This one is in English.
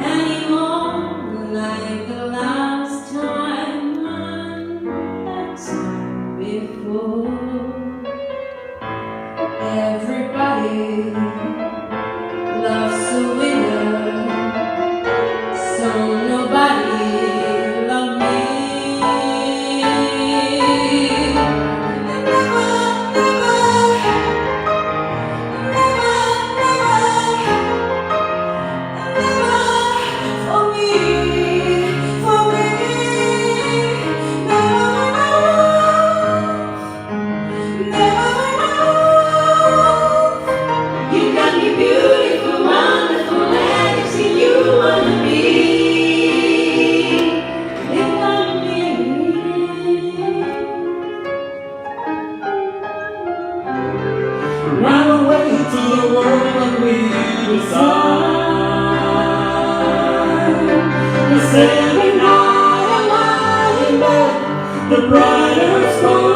anymore like the last time and that time before. Everybody loves a winner, so nobody loved me. Run away to the world when we decide. Cause every night I'm lying in bed, the brighter story.